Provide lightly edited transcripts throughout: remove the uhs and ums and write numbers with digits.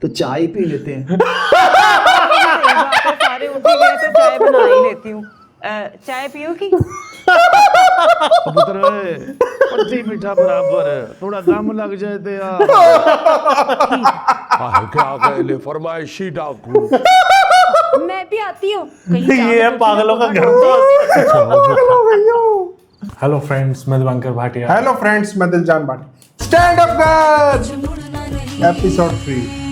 तो चाय पी लेते हैं। सही बात है, सारे उठ ही गए तो चाय बना ही लेती हूँ। चाय पियोगी? पुत्र पत्ती मीठा बराबर है, थोड़ा दम लग जाए तो यार। ठीक है, क्या कह ले फरमाइशी डाकू। मैं भी आती हूँ। कहीं ये है पागलों का घर तो। हेलो फ्रेंड्स, मैं दिवाकर भाटिया। हेलो फ्रेंड्स, मैं Diljan Bhati. Stand up girls episode 3।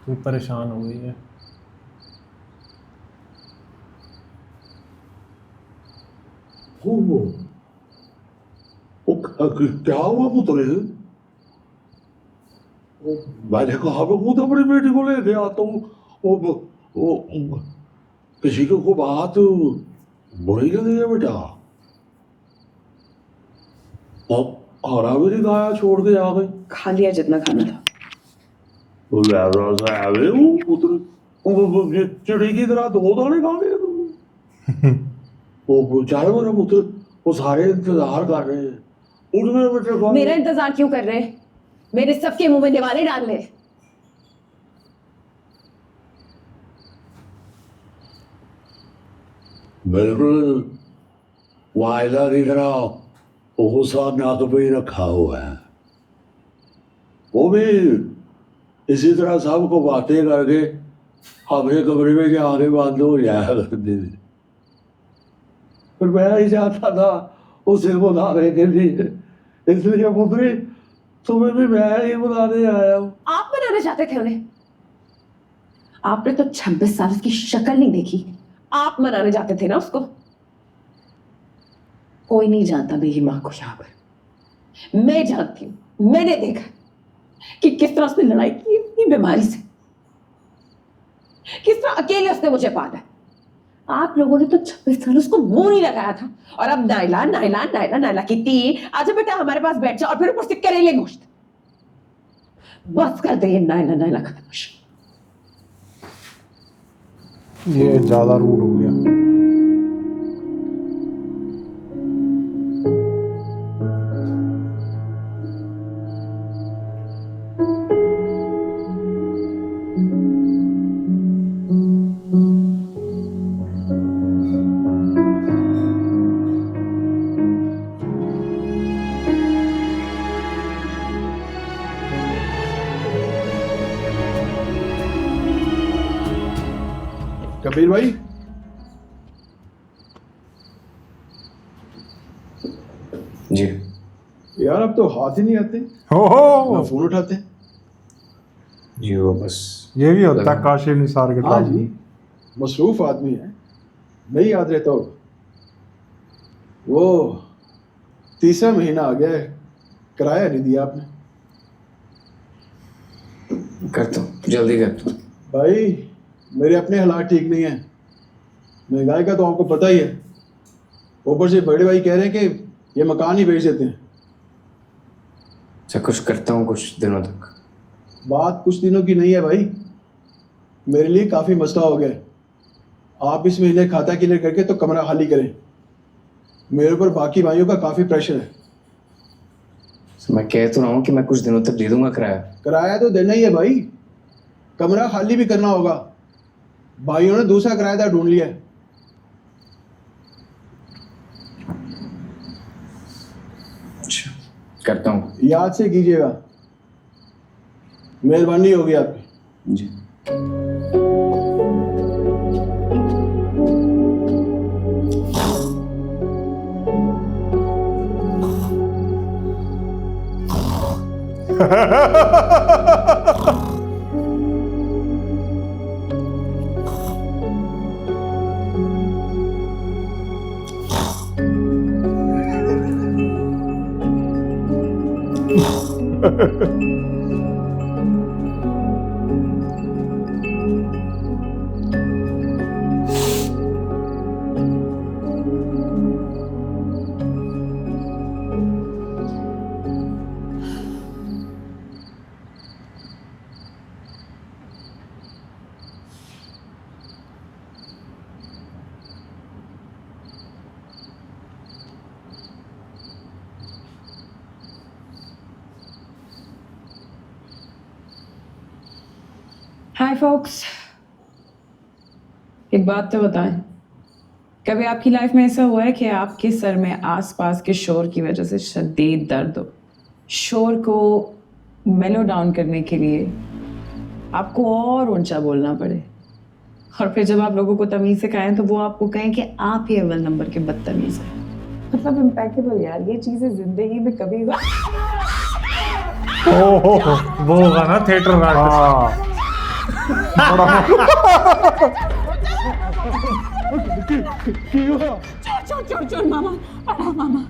तू परेशान हो गई है। क्या हुआ पुत्र? मैंने कहा मैं खुद अपनी बेटी को ले गया तो वो किसी को बात बुरी लगी है बेटा। अब खाना भी नहीं खाया, छोड़ के आ गई। खा लिया जितना खाना था। वो पुत्र चिड़ी की तरह 2 दाने खा गए तुम। वो बेचारे मेरा पुत्र, वो सारे इंतजार कर रहे हैं। उठने बेटे को मेरा इंतजार क्यों कर रहे हैं? मेरे सबके मुंह में निवाले डाल ले। बिल्कुल वायदा की तरह गुस्सा नाक पे ही रखा हुआ है। वो भी इसी तरह सबको बातें करके हमारे कमरे में के आगे बंद हो जाया करते थे। फिर मैं ही चाहता था उसे बुलाने के लिए, इसलिए पुत्री तुम्हें भी मैं ही बुलाने आया हूँ। आप बनाना चाहते थे उन्हें? आपने तो 26 साल की शक्ल नहीं देखी, आप मनाने जाते थे ना उसको। कोई नहीं जानता मेरी माँ को यहाँ पर। मैं जानती हूँ, मैंने देखा कि किस तरह उसने लड़ाई की अपनी बीमारी से, किस तरह अकेले उसने मुझे पाला। आप लोगों ने तो 26 साल उसको मुंह नहीं लगाया था, और अब नाइला नाइला नाइला नाइला की ती। आजा बेटा हमारे पास बैठ जा, और फिर ऊपर से करेले गोश्त। बस कर दे ये नाइला नाइला का तमाशा। ये ज्यादा रूड हो गया। कबीर भाई, जी यार अब तो हाथ ही नहीं आते, हो ना फोन उठाते। जी, वो बस ये भी होता है काशिफ निसार के हाँ काम जी, में। मसरूफ आदमी है, नहीं याद रहता होगा। वो 3रा महीना आ गया है, किराया नहीं दिया आपने। करता हूँ, जल्दी करता हूँ। भाई मेरे अपने हालात ठीक नहीं है, महंगाई का तो आपको पता ही है। ऊपर से बड़े भाई कह रहे हैं कि ये मकान ही बेच देते हैं। अच्छा, कुछ करता हूँ कुछ दिनों तक। बात कुछ दिनों की नहीं है भाई, मेरे लिए काफ़ी मसला हो गया है। आप इस महीने खाता क्लियर करके तो कमरा खाली करें। मेरे ऊपर बाकी भाइयों का काफ़ी प्रेशर है। तो मैं कह तो रहा हूँ कि मैं कुछ दिनों तक दे दूंगा किराया। किराया तो देना ही है भाई, कमरा खाली भी करना होगा। भाइयों ने दूसरा किराएदार ढूंढ लिया है। अच्छा, करता हूँ। याद से कीजिएगा, मेहरबानी होगी आपकी। जी। हाय फोक्स, एक बात तो बताएं, कभी आपकी लाइफ में ऐसा हुआ है कि आपके सर में आसपास के शोर की वजह से शदीद दर्द हो? शोर को मेलो डाउन करने के लिए आपको और ऊंचा बोलना पड़े, और फिर जब आप लोगों को तमीज से कहें तो वो आपको कहें कि आप ही अव्वल नंबर के बदतमीज हैं। मतलब इम्पैकेबल यार, ये चीजें जिंदगी में कभी वो होगा ना थिएटर में। हाँ छोड़ छोड़ मामा, पढ़ा मामा।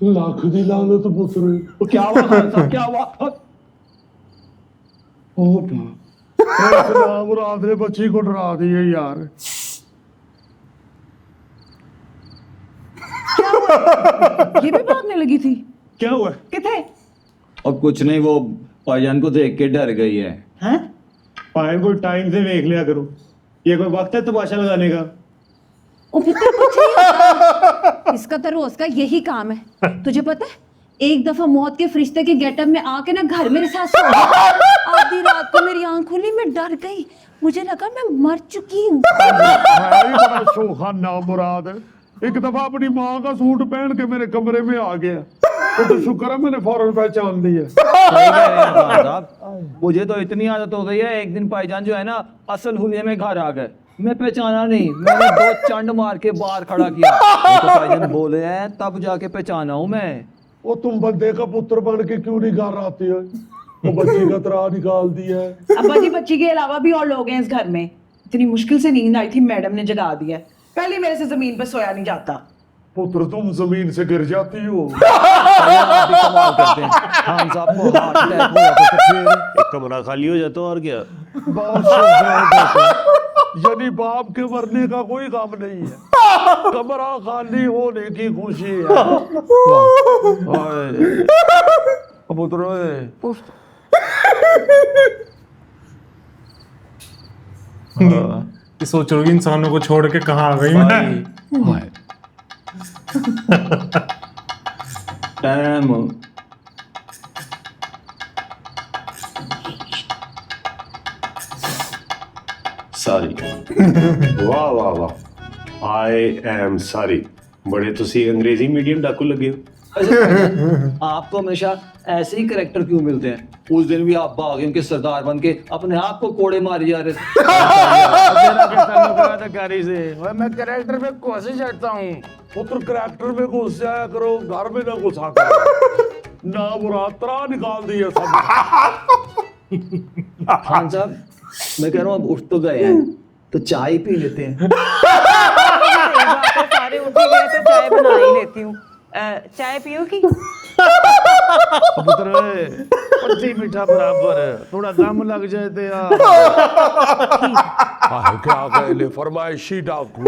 लाख दी लानत पुत्र। क्या हुआ खान साहब, क्या हुआ? मुराद ने बच्ची को डरा दिए यार। ये भी भागने लगी थी? क्या हुआ? किथे? अब कुछ नहीं, वो भाईजान को देख के डर गई है। हैं? भाई को टाइम से देख लिया करो, ये कोई वक्त है तमाशा लगाने का? ओ पुत्र कुछ नहीं होता। इसका तो रोज का यही काम है। तुझे पता है, एक दफा मौत के फरिश्ते के गेटअप में आके ना घर मेरे साथ सो गया। आधी रात को मेरी आंख खुली, मैं डर गई, मुझे लगा मैं मर चुकी हूँ। बड़ा शोखा ना मुराद, एक दफा अपनी माँ का सूट पहन के मेरे कमरे में आ गया, तो शुक्र है मैंने फौरन पहचान लिया। सही कह रहे हैं खान साहब, मुझे तो इतनी आदत हो गई है, एक दिन भाईजान जो है ना असल हुलिये में घर आ गए, मैं पहचाना नहीं, मैंने 2 चंड मार के बाहर खड़ा किया, तो भाईजान बोले हैं तब जाके पहचाना हूँ मैं। वो तुम बंदे का पुत्र बन के क्यों नहीं घर आती है? वो बच्ची का तरा निकाल दिया है। अब्बा जी, बच्ची के अलावा भी और लोग हैं इस घर में। इतनी मुश्किल से नींद आई थी, मैडम ने जगा दिया। पहले मेरे से जमीन पर सोया नहीं जाता। पुत्र तुम जमीन से गिर जाती हो। आप भी कमाल करते हैं। खान साहब को हार्ट अटैक हो जाता तो फिर एक कमरा खाली हो जाता और क्या? बहुत शुक्र है। यानी बाप के मरने का कोई काम नहीं है, कमरा खाली होने की खुशी है। पुत्र ये सोच रही इंसानों को छोड़ के कहाँ आ गई मैं। टाइम ਸਾਰੀ ਵਾਹ ਵਾਹ ਵਾਹ ਆਈ ਐਮ ਸਾਰੀ ਬੜੇ ਤੁਸੀਂ ਅੰਗਰੇਜ਼ੀ ਮੀਡੀਅਮ ਡਾਕੂ ਲੱਗੇ ਹੋ। अच्छा भाईजान, आपको हमेशा ऐसे ही करैक्टर क्यों मिलते हैं? उस दिन भी आप बागियों के सरदार बन के अपने आप को कोड़े मारे जा रहे थे। तेरा क्या ताल्लुक है अदाकारी से? मैं कैरेक्टर में कोशिश करता हूँ। पुत्र करैक्टर में घुस जाया करो, घर में ना घुसा करो। ना मुराद तरा निकाल दिया सब। खान साहब, मैं कह रहा हूँ अब उठ तो गए हैं, तो चाय पी लेते हैं। सारे उठ गए तो चाय बना ही लेती हूँ। चाय पियोगी? पुत्र पत्ती मीठा बराबर, थोड़ा दम लग जाए तो यार। क्या कहले फरमाइशी डाकू।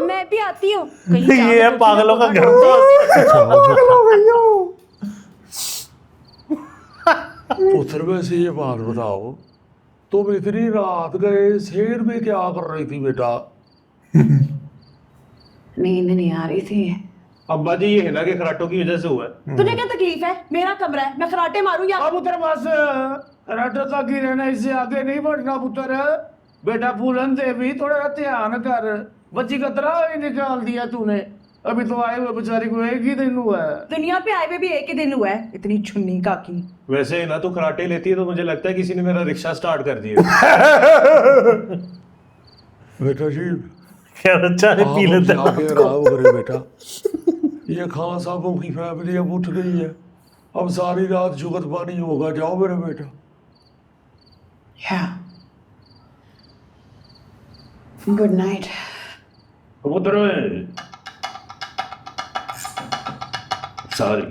मैं भी आती हूँ। ये है पागलों का घर। पुत्र वैसे ये बात बताओ, तुम इतनी रात गए शेर में क्या कर रही थी बेटा? नींद नहीं आ रही थी। अब्बा जी ये है ना कि खराटों की वजह से हुआ है। तुझे क्या तकलीफ है? मेरा कमरा है, मैं खराटे मारूं या? अब पुत्र बस रट तक ही रहना, इससे आगे नहीं बढ़ना पुत्र। बेटा फूलन दे भी थोड़ा ध्यान कर, बच्ची का तरा ही निकाल दिया तूने। अभी तो आए हुए बेचारी को एक ही दिन हुआ है। दुनिया पे आए हुए भी एक ही दिन हुआ है। इतनी छुन्नी काकी। वैसे है ना तो खराटे लेती है तो मुझे लगता है किसी ने मेरा रिक्शा स्टार्ट कर दिया। बेटा जी क्या चाय पी लेते आप जाके आराम करे बेटा। ये खान साहबों की फैमिली अब उठ गई है, अब सारी रात जुगत पानी होगा। जाओ मेरा बेटा। Good night. पुत्र sorry.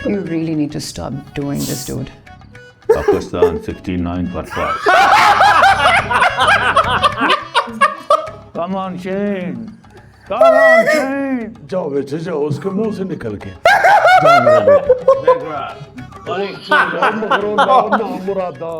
You really need to stop doing this, dude. Pakistan 69 पर 5। Come on, Shane. Come on, Shane. जाओ बेटे जाओ, उसके मुंह से निकल के जाओ मेरा बेटा। देख रहा। मुरादा